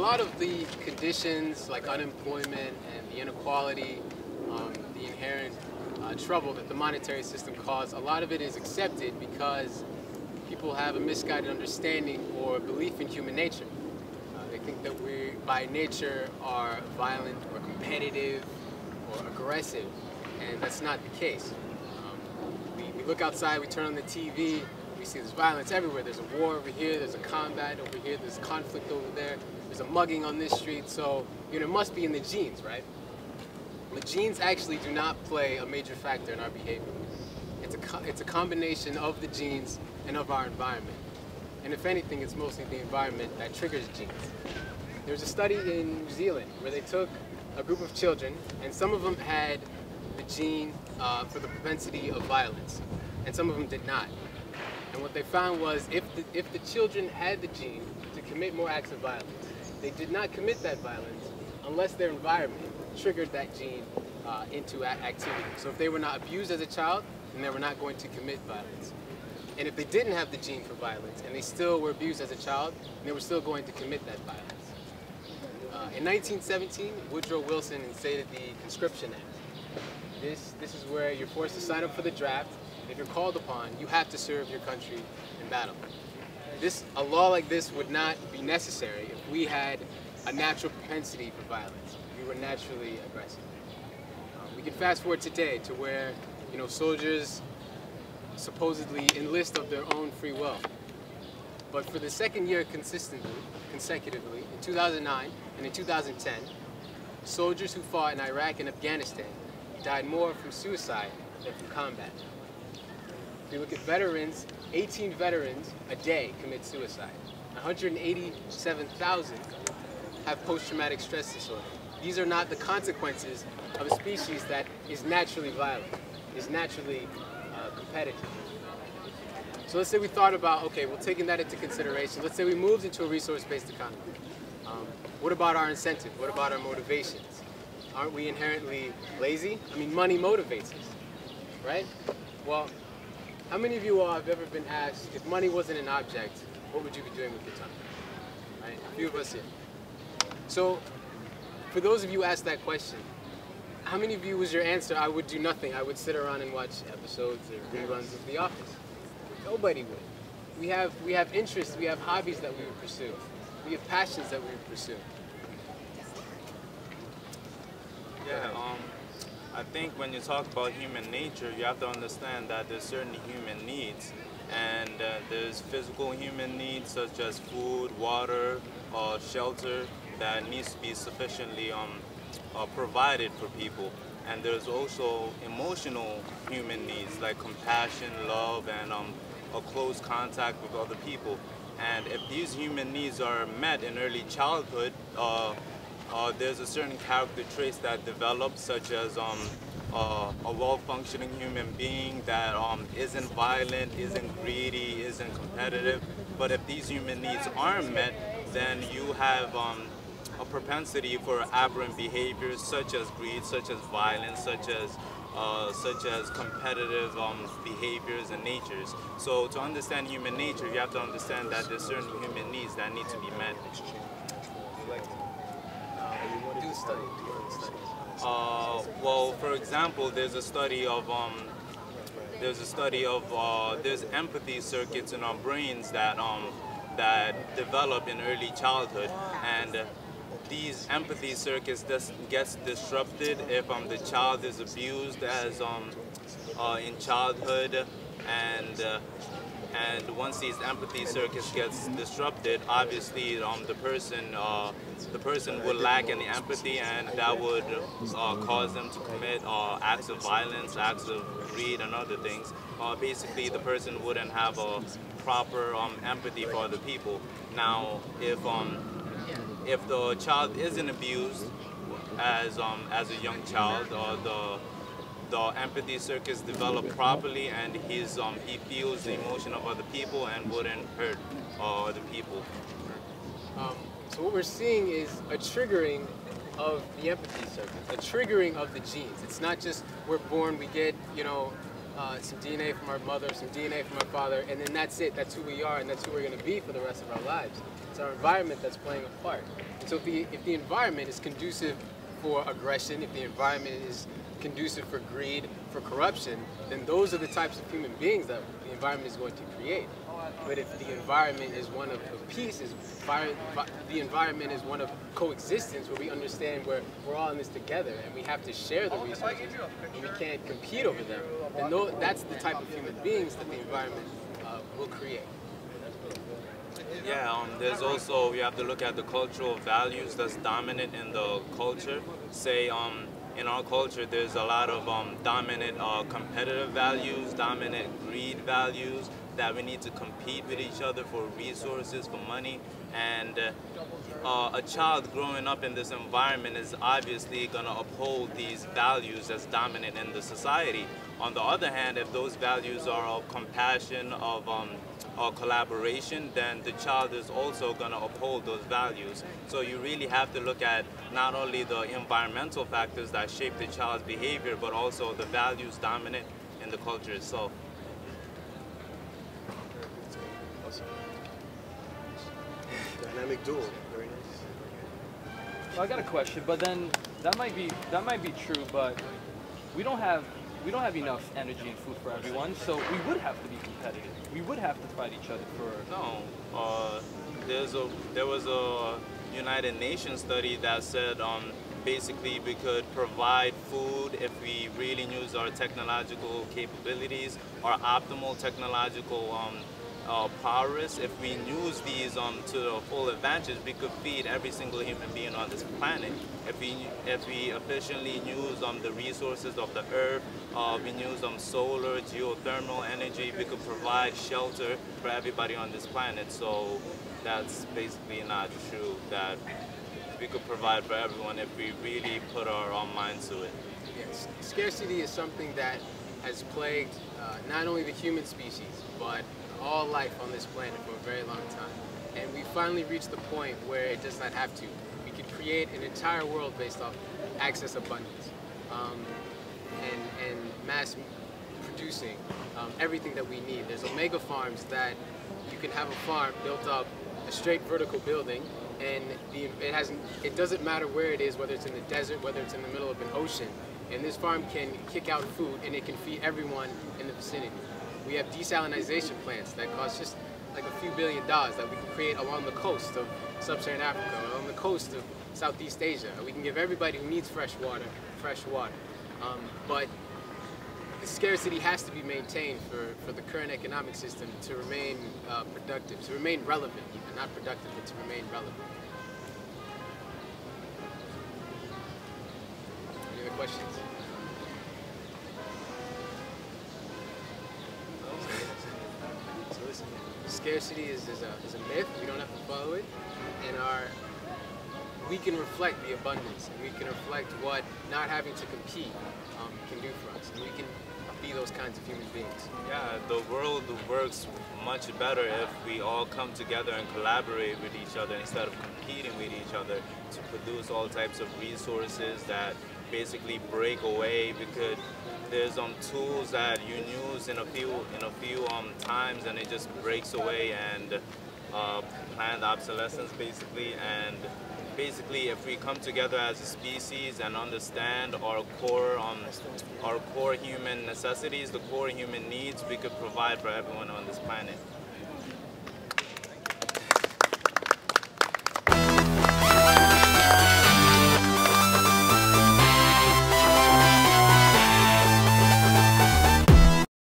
lot of the conditions like unemployment and the inequality, the inherent trouble that the monetary system caused, a lot of it is accepted because people have a misguided understanding or belief in human nature. They think that we, by nature, are violent or competitive or aggressive, and that's not the case. We look outside, we turn on the TV, we see there's violence everywhere. There's a war over here, there's a combat over here, there's conflict over there, there's a mugging on this street, so it must be in the genes, right? But genes actually do not play a major factor in our behavior. It's a combination of the genes and of our environment. And if anything, it's mostly the environment that triggers genes. There's a study in New Zealand where they took a group of children, and some of them had the gene for the propensity of violence, and some of them did not. And what they found was if the children had the gene to commit more acts of violence, they did not commit that violence unless their environment triggered that gene into activity. So if they were not abused as a child, then they were not going to commit violence. And if they didn't have the gene for violence and they still were abused as a child, then they were still going to commit that violence. In 1917, Woodrow Wilson instated the Conscription Act. This is where you're forced to sign up for the draft. If you're called upon, you have to serve your country in battle. A law like this would not be necessary if we had a natural propensity for violence. We were naturally aggressive. We can fast forward today to where soldiers supposedly enlist of their own free will. But for the second year consecutively, in 2009 and in 2010, soldiers who fought in Iraq and Afghanistan died more from suicide than from combat. If you look at veterans, 18 veterans a day commit suicide. 187,000 have post-traumatic stress disorder. These are not the consequences of a species that is naturally violent, is naturally competitive. So let's say we thought about, okay, well, taking that into consideration, let's say we moved into a resource-based economy. What about our incentive? What about our motivations? Aren't we inherently lazy? I mean, money motivates us, right? Well, how many of you all have ever been asked, if money wasn't an object, what would you be doing with your time? Right? A few of us here. So, for those of you who asked that question, how many of you was your answer, I would do nothing, I would sit around and watch episodes or reruns of The Office? Nobody would. We have interests, we have hobbies that we would pursue. We have passions that we would pursue. Yeah, I think when you talk about human nature, you have to understand that there's certain human needs, and there's physical human needs such as food, water, shelter that needs to be sufficiently provided for people. And there's also emotional human needs like compassion, love, and a close contact with other people. And if these human needs are met in early childhood, there's a certain character traits that develop, such as a well-functioning human being that isn't violent, isn't greedy, isn't competitive. But if these human needs aren't met, then you have a propensity for aberrant behaviors such as greed, such as violence, such as competitive behaviors and natures. So to understand human nature, you have to understand that there's certain human needs that need to be met. Well, for example, there's empathy circuits in our brains that develop in early childhood, and these empathy circuits gets disrupted if the child is abused as in childhood, and once these empathy circuits gets disrupted, obviously the person will lack any empathy, and that would cause them to commit acts of violence, acts of greed, and other things. Basically, the person wouldn't have a proper empathy for other people. Now, if the child isn't abused as a young child, the empathy circuits develop properly, and he feels the emotion of other people and wouldn't hurt other people. So what we're seeing is a triggering of the empathy circuits, a triggering of the genes. It's not just we're born, we get some DNA from our mother, some DNA from our father, and then that's it. That's who we are, and that's who we're going to be for the rest of our lives. It's our environment that's playing a part. And so if the environment is conducive for aggression, if the environment is conducive for greed, for corruption, then those are the types of human beings that the environment is going to create. But if the environment is one of peace, the environment is one of coexistence, where we understand we're all in this together and we have to share the resources and we can't compete over them, then that's the type of human beings that the environment will create. Yeah, there's also, you have to look at the cultural values that's dominant in the culture. Say, in our culture, there's a lot of dominant competitive values, dominant greed values, that we need to compete with each other for resources, for money. And a child growing up in this environment is obviously going to uphold these values as dominant in the society. On the other hand, if those values are of compassion, of collaboration, then the child is also going to uphold those values. So you really have to look at not only the environmental factors that shape the child's behavior, but also the values dominant in the culture itself. Dynamic duel, very nice. Well, I got a question, but then that might be true, but we don't have enough energy and food for everyone, so we would have to be competitive. We would have to fight each other for. No, there was a United Nations study that said basically we could provide food if we really use our technological capabilities, our optimal technological prowess. If we use these to the full advantage, we could feed every single human being on this planet. If we efficiently use the resources of the earth, we use solar, geothermal energy, we could provide shelter for everybody on this planet. So that's basically not true, that we could provide for everyone if we really put our mind to it. Yes. Scarcity is something that has plagued not only the human species, but all life on this planet for a very long time. And we finally reached the point where it does not have to. We could create an entire world based off access abundance and mass producing everything that we need. There's omega farms that you can have a farm built up, a straight vertical building, and it doesn't matter where it is, whether it's in the desert, whether it's in the middle of an ocean, and this farm can kick out food and it can feed everyone in the vicinity. We have desalinization plants that cost just like a few $1 billion that we can create along the coast of sub-Saharan Africa, along the coast of Southeast Asia. We can give everybody who needs fresh water. But the scarcity has to be maintained for the current economic system to remain productive, to remain relevant, even not productive, but to remain relevant. Any other questions? So listen, scarcity is a myth. We don't have to follow it, and we can reflect the abundance, and we can reflect what not having to compete can do for us, and we can be those kinds of human beings. Yeah, the world works much better if we all come together and collaborate with each other instead of competing with each other to produce all types of resources that basically break away, because there's tools that you use in a few times and it just breaks away, and planned obsolescence basically. And basically, if we come together as a species and understand our core human necessities, the core human needs, we could provide for everyone on this planet.